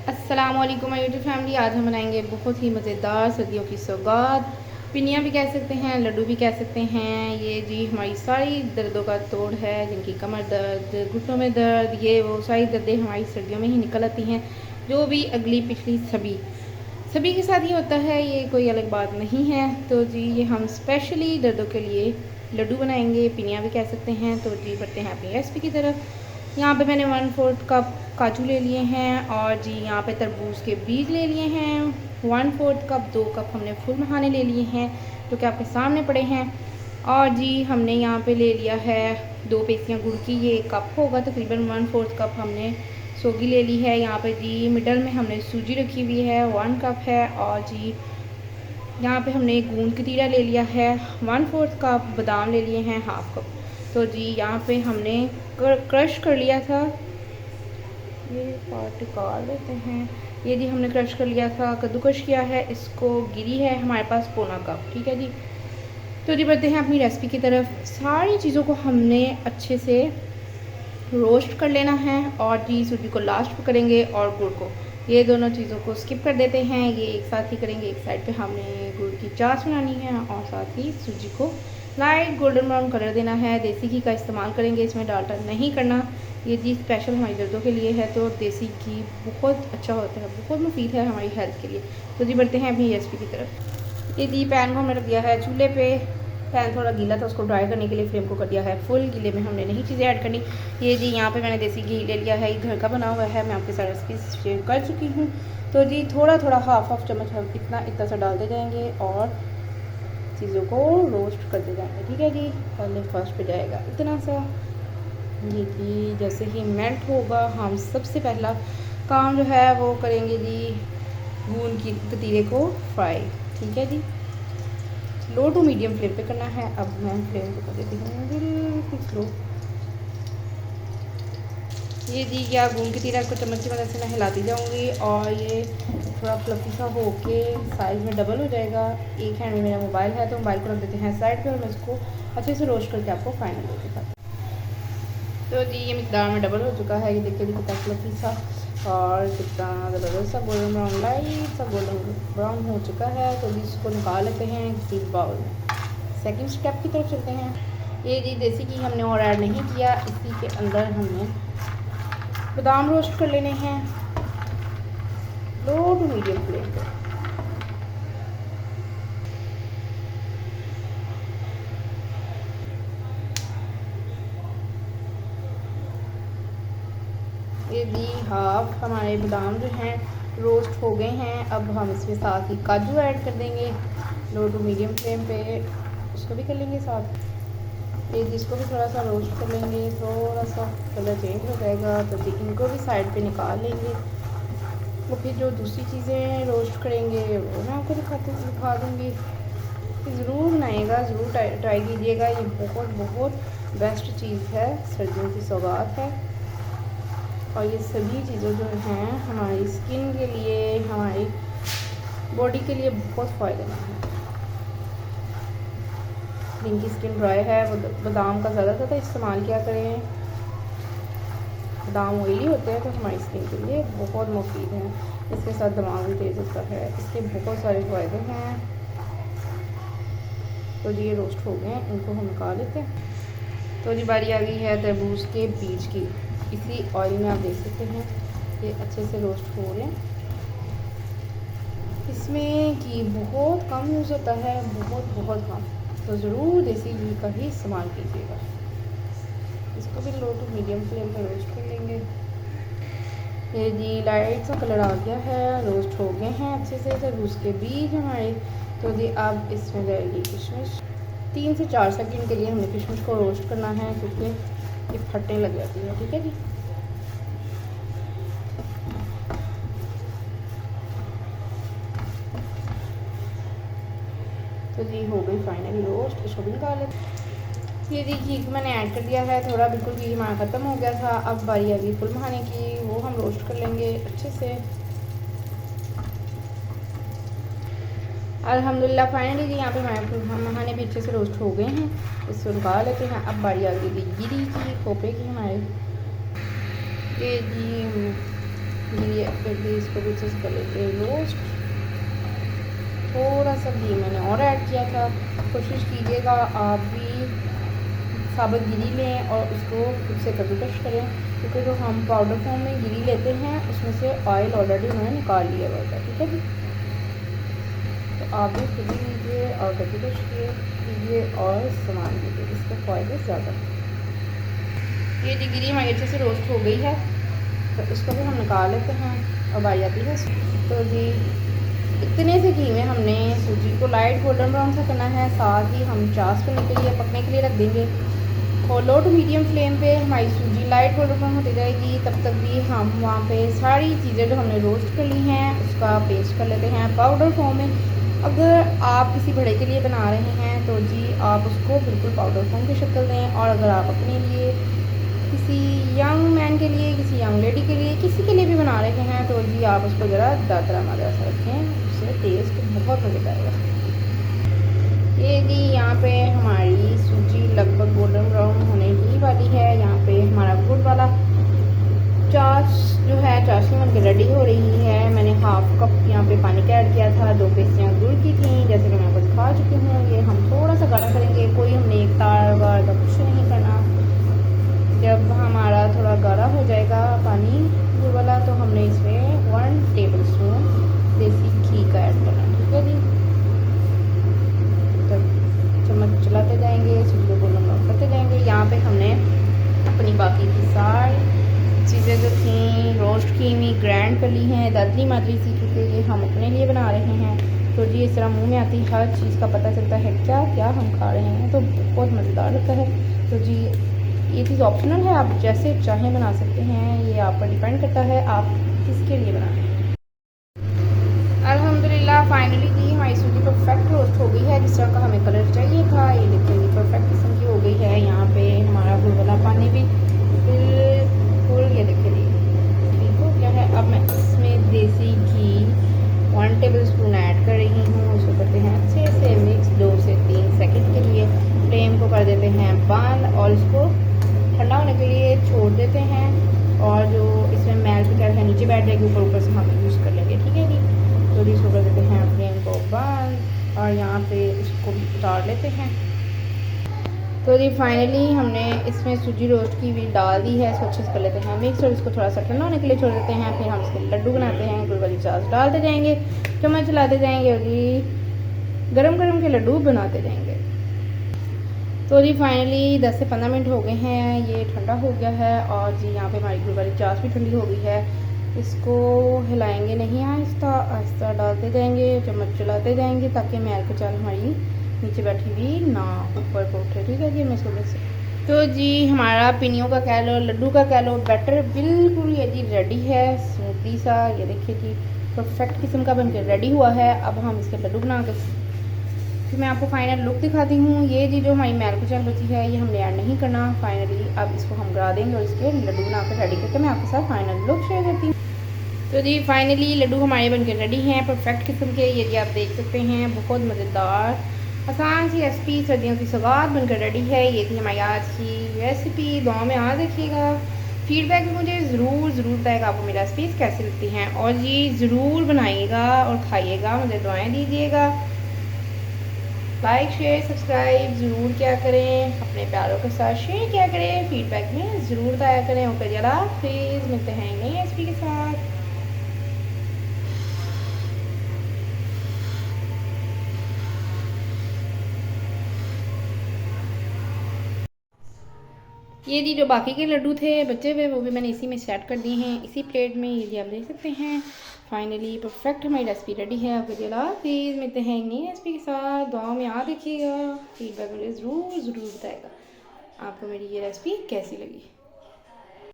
अस्सलामुअलैकुम my YouTube family. आज हम बनाएंगे बहुत ही मज़ेदार सर्दियों की सौगात। पिनिया भी कह सकते हैं, लड्डू भी कह सकते हैं। ये जी हमारी सारी दर्दों का तोड़ है, जिनकी कमर दर्द, घुटनों में दर्द, ये वो सारी दर्दें हमारी सर्दियों में ही निकल आती हैं। जो भी अगली पिछली सभी के साथ ही होता है, ये कोई अलग बात नहीं है। तो जी ये हम स्पेशली दर्दों के लिए लड्डू बनाएंगे, पिनिया भी कह सकते हैं। तो जी बढ़ते हैं अपनी रेसिपी की तरफ। यहाँ पे मैंने 1/4 कप काजू ले लिए हैं और जी यहाँ पे तरबूज के बीज ले लिए हैं। 1/4 कप 2 कप हमने फुल मखाने ले लिए हैं, जो कि आपके सामने पड़े हैं। और जी हमने यहाँ पे ले लिया है 2 पेसियाँ गुड़ की, ये 1 कप होगा तकरीबन। 1/4 कप हमने सोगी ले ली है। यहाँ पे जी मिडल में हमने सूजी रखी हुई है, 1 कप है। और जी यहाँ पे हमने गूंद कतीरा ले लिया है, 1/4 कप। बादाम ले लिए हैं, 1/2 कप। तो जी यहाँ पे हमने क्रश कर लिया था, ये पार्ट निकाल लेते हैं। ये जी हमने क्रश कर लिया था, कद्दूकश किया है इसको, गिरी है हमारे पास 1/4 कप, ठीक है जी। तो जी बढ़ते हैं अपनी रेसिपी की तरफ। सारी चीज़ों को हमने अच्छे से रोस्ट कर लेना है और जी सूजी को लास्ट पर करेंगे और गुड़ को, ये दोनों चीज़ों को स्किप कर देते हैं, ये एक साथ ही करेंगे। एक साइड पे हमने गुड़ की चाश बनानी है और साथ ही सूजी को लाइट गोल्डन ब्राउन कलर देना है। देसी घी का इस्तेमाल करेंगे, इसमें डालडा नहीं करना। ये जी स्पेशल हमारी दर्दों के लिए है, तो देसी घी बहुत अच्छा होता है, बहुत मुफीद है हमारी हेल्थ के लिए। तो जी बढ़ते हैं अपनी रेसिपी की तरफ। ये जी पैन को हमने रख दिया है चूल्हे पे। पैन थोड़ा गीला था, उसको ड्राई करने के लिए फ्लेम को कर दिया है फुल। गीले में हमने नहीं चीज़ें ऐड करनी। ये जी यहाँ पे मैंने देसी घी ले लिया है, ये घर का बना हुआ है, मैं आपके साथ रेसिपी शेयर कर चुकी हूँ। तो जी थोड़ा थोड़ा हाफ चम्मच हम इतना सा डालते जाएंगे और चीज़ों को रोस्ट करते जाएंगे, ठीक है जी। पहले फर्स्ट पे जाएगा इतना सा, ये जी जैसे ही मेल्ट होगा हम सबसे पहला काम जो है वो करेंगे जी गूंद की कतीरे को फ्राई, ठीक है जी। लो टू मीडियम फ्लेम पे करना है। अब मैं फ्लेम को कर देती हूँ बिल्कुल स्लो। ये जी या गूंद की तीरा को चम्मच की मदद से मैं हिलाती जाऊँगी और ये थोड़ा फ्लफी सा होके साइज़ में डबल हो जाएगा। एक हैंड में मेरा मोबाइल है, तो मोबाइल को रख देते हैं साइड पे और मैं इसको अच्छे से रोस्ट करके आपको फाइनल दे देता। तो जी ये मिकदार में डबल हो चुका है, ये देखिए कितना फ्लफी सा और कितना ज़बरदस्त सा गोल्डन ब्राउन, लाइट सा गोल्डन ब्राउन हो चुका है। तो जी इसको निकाल लेते हैं किसी बाउल में। सेकंड स्टेप की तरफ चलते हैं। ये जी देसी घी हमने और ऐड नहीं किया, इसी के अंदर हमने बादाम रोस्ट कर लेने हैं लो टू मीडियम फ्लेम पर। ये जी हाफ हमारे बादाम जो हैं रोस्ट हो गए हैं। अब हम इसमें साथ ही काजू ऐड कर देंगे लो टू मीडियम फ्लेम पे, उसको भी कर लेंगे साथ। ये जिसको भी थोड़ा सा रोस्ट कर लेंगे, थोड़ा सा कलर चेंज हो जाएगा तो जी इनको भी साइड पे निकाल लेंगे। तो फिर जो दूसरी चीज़ें रोस्ट करेंगे वो मैं आपको दिखा दूँगी। ज़रूर बनाइएगा, ज़रूर ट्राई कीजिएगा, ये बहुत बहुत बेस्ट चीज़ है, सर्दियों की सौगात है। और ये सभी चीज़ें जो हैं हमारी स्किन के लिए, हमारी बॉडी के लिए बहुत फ़ायदेमंद है। जिनकी स्किन ड्राई है वो बादाम का ज़्यादा इस्तेमाल किया करें। बादाम ऑयली होते हैं तो हमारी स्किन के लिए बहुत मुफीद हैं। इसके साथ दिमाग भी तेज़ होता है, इसके बहुत सारे फ़ायदे हैं। तो जी ये रोस्ट हो गए हैं, इनको हम निकाल लेते हैं। तो जी बारी आ गई है तरबूज के बीज की। इसी ऑयल में आप देख सकते हैं ये अच्छे से रोस्ट हो रहे हैं। इसमें घी बहुत कम यूज़ होता है, बहुत कम, तो ज़रूर देसी घी का ही इस्तेमाल कीजिएगा। इसको भी लो टू मीडियम फ्लेम पर रोस्ट कर लेंगे। ये जी लाइट सा कलर आ गया है, रोस्ट हो गए हैं अच्छे से तरबूज के बीज हमारे। तो जी अब इसमें जाएगी किशमिश। 3 से 4 सेकंड के लिए हमें किशमिश को रोस्ट करना है, क्योंकि ये फटने लग जाती है, ठीक है जी। तो जी हो गई फाइनली रोस्ट, इसको भी निकाल लेते। ये जी घी को मैंने ऐड कर दिया है थोड़ा, बिल्कुल घी हमारा ख़त्म हो गया था। अब बारी आ गई फुल मखाने की, वो हम रोस्ट कर लेंगे अच्छे से। अल्हम्दुलिल्लाह फाइनली जी यहाँ पे हमारे फुल मखाने भी अच्छे से रोस्ट हो गए हैं, इसको निकाल लेते हैं। अब बारी आ गई गिरी की, खोपरे की हमारे। ये जी ये फिर भी इसको भी जस्ट कर लेते हैं रोस्ट। थोड़ा सा घी मैंने और ऐड किया था। कोशिश कीजिएगा आप भी साबुत गिरी लें और उसको खुद से कद्दूकस करें, क्योंकि जो हम पाउडर फॉर्म में गिरी लेते हैं उसमें से ऑयल ऑलरेडी उन्होंने निकाल लिया हुआ था। ठीक है जी, तो आप भी खुद ही लीजिए और कद्दूकस कीजिए और सामान लीजिए, इसके फ़ायदे ज़्यादा। ये जी गिरी हमारी अच्छे से रोस्ट हो गई है, तो इसको भी हम निकाल लेते हैं। अब आ जाती है तो जी इतने से घी में हमने सूजी को लाइट गोल्डन ब्राउन सा करना है, साथ ही हम चास करने के लिए पकने के लिए रख देंगे। और लो टू मीडियम फ्लेम पे हमारी सूजी लाइट गोल्डन ब्राउन होती जाएगी, तब तक भी हम वहाँ पे सारी चीज़ें जो हमने रोस्ट कर ली हैं उसका पेस्ट कर लेते हैं पाउडर फॉर्म में। अगर आप किसी बड़े के लिए बना रहे हैं तो जी आप उसको बिल्कुल पाउडर फॉर्म की शक्ल दें, और अगर आप अपने लिए, किसी यंग मैन के लिए, किसी यंग लेडी के लिए, किसी के लिए भी बना रहे हैं तो जी आप उसको ज़रा दादरा मादरा सा रखें, उससे टेस्ट बहुत मज़ेदार आएगा। ये जी यहाँ पे हमारी सूजी लगभग गोल्डन ब्राउन होने ही वाली है। यहाँ पे हमारा गुड़ वाला चाश जो है चाशनी बनकर रेडी हो रही है। मैंने हाफ कप यहाँ पे पानी का ऐड किया था, 2 पेस्टियाँ गुड़ की थी, जैसे कि मैं आपको दिखा चुकी हूँ। ये हम थोड़ा सा गाढ़ा करेंगे, कोई हमने एक तार वार का कुछ नहीं करना। जब हमारा थोड़ा गाढ़ा हो जाएगा पानी गुड़ वाला, तो हमने इसमें 1 टेबल स्पून देसी घी का ऐड करना। ठीक है जी, तब चम्मच चलाते जाएंगे, सूजी को गोल्डन ब्राउन करते जाएंगे। यहाँ पे हमने अपनी बाकी की सारी चीज़ें जो थी रोस्ट की हुई ग्राइंड कर ली हैं दादरी मादरी सी, क्योंकि ये हम अपने लिए बना रहे हैं। तो जी इस तरह मुंह में आती हर चीज़ का पता चलता है क्या क्या हम खा रहे हैं, तो बहुत मज़ेदार लगता है। तो जी ये चीज़ ऑप्शनल है, आप जैसे चाहें बना सकते हैं, ये आप पर डिपेंड करता है आप किसके लिए बना रहे हैं। अल्हम्दुलिल्लाह फाइनली जी हमारी सूजी परफेक्ट रोस्ट हो गई है, जिस तरह का हमें कलर चाहिए था। ये देखिए परफेक्ट किस्म की हो गई है। यहाँ पे हमारा गुड़ वाला पानी भी बिल्कुल ये देखिए ठीक हो गया है। अब मैं इसमें देसी घी 1 टेबल स्पून ऐड कर रही हूँ। इसको करते हैं अच्छे से मिक्स 2 से 3 सेकंड के लिए। फ्लेम को कर देते हैं बंद और इसको ठंडा होने के लिए छोड़ देते हैं। और जो इसमें मैल पिटर है नीचे बैठ जाएगी, ऊपर ऊपर से हम यूज़ कर लेंगे। ठीक है जी, तो इसको कर देते हैं फ्लेम को बंद और यहाँ पे इसको उतार लेते हैं। तो जी फाइनली हमने इसमें सूजी रोस्ट की हुई डाल दी है, इसको अच्छे से कर लेते हैं मिक्स और इसको थोड़ा सा ठंडा होने के लिए छोड़ देते हैं। फिर हम इसके लड्डू बनाते हैं, गुड़ वाली चास डालते जाएंगे, चम्मच चलाते जाएंगे और जी गरम गरम के लड्डू बनाते जाएंगे। तो जी फाइनली 10 से 15 मिनट हो गए हैं, ये ठंडा हो गया है और जी यहाँ पे हमारी गुड़ वाली चास भी ठंडी हो गई है। इसको हिलाएंगे नहीं, आहिस्ता आहिस्ता डालते जाएंगे, चम्मच चलाते जाएंगे ताकि मैल की चाल हमारी नीचे बैठी हुई ना ऊपर को उठे। ठीक है जी, मैं इसको से तो जी हमारा पिनियों का कह लो, लड्डू का कह लो, बैटर बिल्कुल ये जी रेडी है, स्मूथी सा। ये देखिए जी परफेक्ट किस्म का बनकर रेडी हुआ है। अब हम इसके लड्डू बना कर फिर मैं आपको फाइनल लुक दिखाती हूँ। ये जी जो हमारी मैल कुचल बची है ये हमने ऐड नहीं करना फाइनली। अब इसको हम गिरा देंगे और इसके लड्डू बनाकर रेडी करके मैं आपके साथ फाइनल लुक शेयर करती हूँ। तो जी फाइनली लड्डू हमारे बनकर रेडी हैं परफेक्ट किस्म के। ये जी आप देख सकते हैं बहुत मज़ेदार आसान सी रेसिपी, सर्दियों की सौगात बनकर रेडी है। ये थी हमारी आज की रेसिपी। दुआ में याद रखिएगा, फीडबैक भी मुझे ज़रूर बताएगा आपको मेरी रेसिपीज़ कैसी लगती हैं, और जी ज़रूर बनाइएगा और खाइएगा, मुझे दुआएं दीजिएगा। लाइक शेयर सब्सक्राइब ज़रूर क्या करें, अपने प्यारों के साथ शेयर क्या करें, फीडबैक में ज़रूर बताया करें। ओके जरा प्लीज़ मिलते हैं नई रेसिपी के साथ। ये जी जो बाकी के लड्डू थे बचे हुए वो भी मैंने इसी में सेट कर दिए हैं, इसी प्लेट में। ये जी आप देख सकते हैं फाइनली परफेक्ट हमारी रेसिपी रेडी है। ओके जी प्लीज़ मिलते हैं एक नई रेसिपी के साथ। दुआ में याद रखिएगा, फीडबैक मुझे ज़रूर बताएगा आपको मेरी ये रेसिपी कैसी लगी।